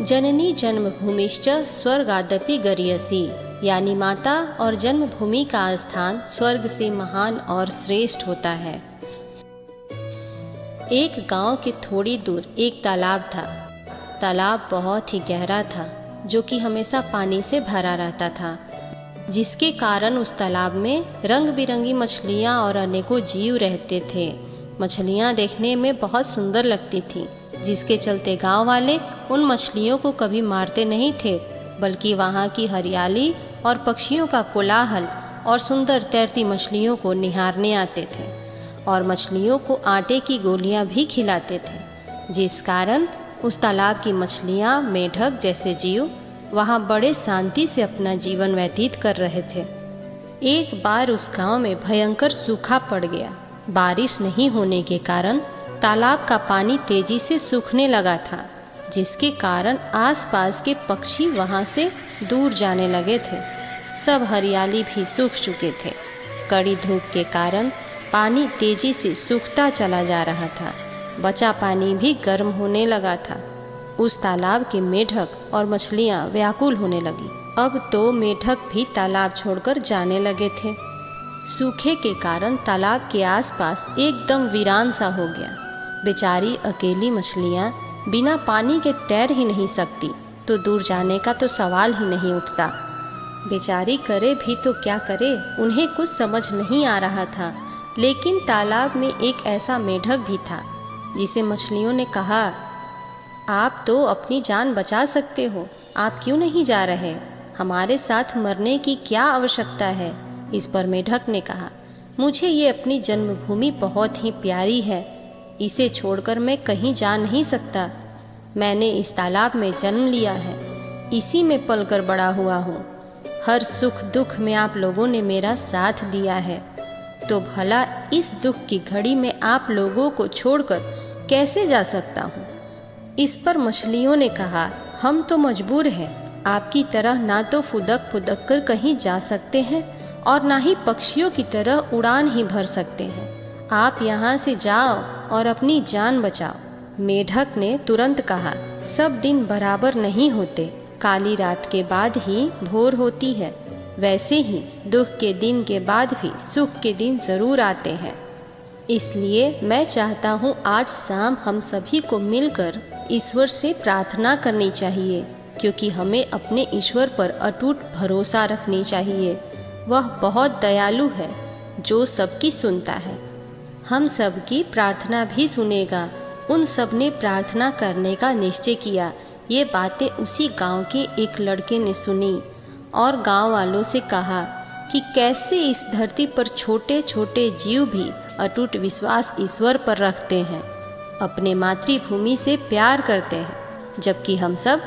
जननी जन्मभूमिश्च स्वर्गादपि गरीयसी, यानी माता और जन्मभूमि का स्थान स्वर्ग से महान और श्रेष्ठ होता है। एक गांव के थोड़ी दूर एक तालाब था। तालाब बहुत ही गहरा था, जो कि हमेशा पानी से भरा रहता था, जिसके कारण उस तालाब में रंग बिरंगी मछलियाँ और अनेकों जीव रहते थे। मछलियाँ देखने में बहुत सुंदर लगती थीं, जिसके चलते गांव वाले उन मछलियों को कभी मारते नहीं थे, बल्कि वहाँ की हरियाली और पक्षियों का कोलाहल और सुंदर तैरती मछलियों को निहारने आते थे और मछलियों को आटे की गोलियाँ भी खिलाते थे, जिस कारण उस तालाब की मछलियाँ, मेढक जैसे जीव वहाँ बड़े शांति से अपना जीवन व्यतीत कर रहे थे। एक बार उस गांव में भयंकर सूखा पड़ गया। बारिश नहीं होने के कारण तालाब का पानी तेजी से सूखने लगा था, जिसके कारण आसपास के पक्षी वहां से दूर जाने लगे थे। सब हरियाली भी सूख चुके थे। कड़ी धूप के कारण पानी तेजी से सूखता चला जा रहा था। बचा पानी भी गर्म होने लगा था। उस तालाब के मेढक और मछलियां व्याकुल होने लगी। अब तो मेढक भी तालाब छोड़कर जाने लगे थे। सूखे के कारण तालाब के आसपास एकदम वीरान सा हो गया। बेचारी अकेली मछलियाँ बिना पानी के तैर ही नहीं सकती, तो दूर जाने का तो सवाल ही नहीं उठता। बेचारी करे भी तो क्या करे, उन्हें कुछ समझ नहीं आ रहा था। लेकिन तालाब में एक ऐसा मेढक भी था, जिसे मछलियों ने कहा, आप तो अपनी जान बचा सकते हो, आप क्यों नहीं जा रहे? हमारे साथ मरने की क्या आवश्यकता है? इस पर मेढक ने कहा, मुझे ये अपनी जन्मभूमि बहुत ही प्यारी है, इसे छोड़कर मैं कहीं जा नहीं सकता। मैंने इस तालाब में जन्म लिया है, इसी में पलकर बड़ा हुआ हूँ। हर सुख दुख में आप लोगों ने मेरा साथ दिया है, तो भला इस दुख की घड़ी में आप लोगों को छोड़कर कैसे जा सकता हूँ? इस पर मछलियों ने कहा, हम तो मजबूर हैं, आपकी तरह ना तो फुदक फुदक कर कहीं जा सकते हैं और ना ही पक्षियों की तरह उड़ान ही भर सकते हैं। आप यहाँ से जाओ और अपनी जान बचाओ। मेढक ने तुरंत कहा, सब दिन बराबर नहीं होते, काली रात के बाद ही भोर होती है। वैसे ही दुख के दिन के बाद भी सुख के दिन ज़रूर आते हैं। इसलिए मैं चाहता हूँ आज शाम हम सभी को मिलकर ईश्वर से प्रार्थना करनी चाहिए, क्योंकि हमें अपने ईश्वर पर अटूट भरोसा रखनी चाहिए। वह बहुत दयालु है, जो सबकी सुनता है। हम सबकी प्रार्थना भी सुनेगा। उन सब ने प्रार्थना करने का निश्चय किया। ये बातें उसी गांव के एक लड़के ने सुनी और गांव वालों से कहा कि कैसे इस धरती पर छोटे छोटे जीव भी अटूट विश्वास ईश्वर पर रखते हैं, अपने मातृभूमि से प्यार करते हैं, जबकि हम सब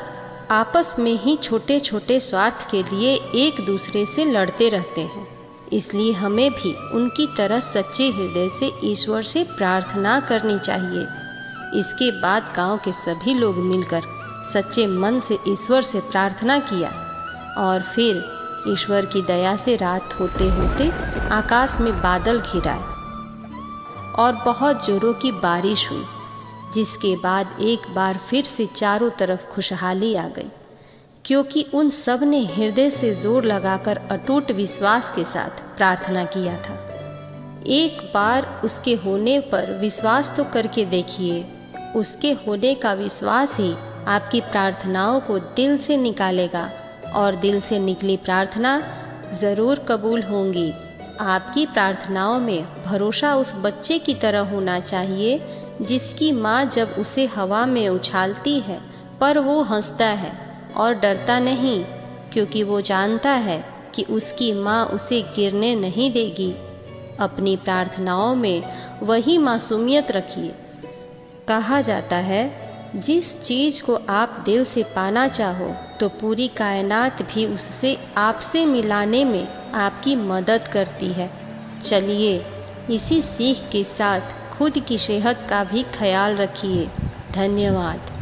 आपस में ही छोटे छोटे स्वार्थ के लिए एक दूसरे से लड़ते रहते हैं। इसलिए हमें भी उनकी तरह सच्चे हृदय से ईश्वर से प्रार्थना करनी चाहिए। इसके बाद गांव के सभी लोग मिलकर सच्चे मन से ईश्वर से प्रार्थना किया और फिर ईश्वर की दया से रात होते होते आकाश में बादल घिराए और बहुत जोरों की बारिश हुई, जिसके बाद एक बार फिर से चारों तरफ खुशहाली आ गई, क्योंकि उन सब ने हृदय से जोर लगाकर अटूट विश्वास के साथ प्रार्थना किया था। एक बार उसके होने पर विश्वास तो करके देखिए। उसके होने का विश्वास ही आपकी प्रार्थनाओं को दिल से निकालेगा और दिल से निकली प्रार्थना ज़रूर कबूल होंगी। आपकी प्रार्थनाओं में भरोसा उस बच्चे की तरह होना चाहिए, जिसकी माँ जब उसे हवा में उछालती है पर वो हंसता है और डरता नहीं, क्योंकि वो जानता है कि उसकी माँ उसे गिरने नहीं देगी। अपनी प्रार्थनाओं में वही मासूमियत रखिए। कहा जाता है, जिस चीज़ को आप दिल से पाना चाहो तो पूरी कायनात भी उससे आपसे मिलाने में आपकी मदद करती है। चलिए, इसी सीख के साथ खुद की सेहत का भी ख्याल रखिए। धन्यवाद।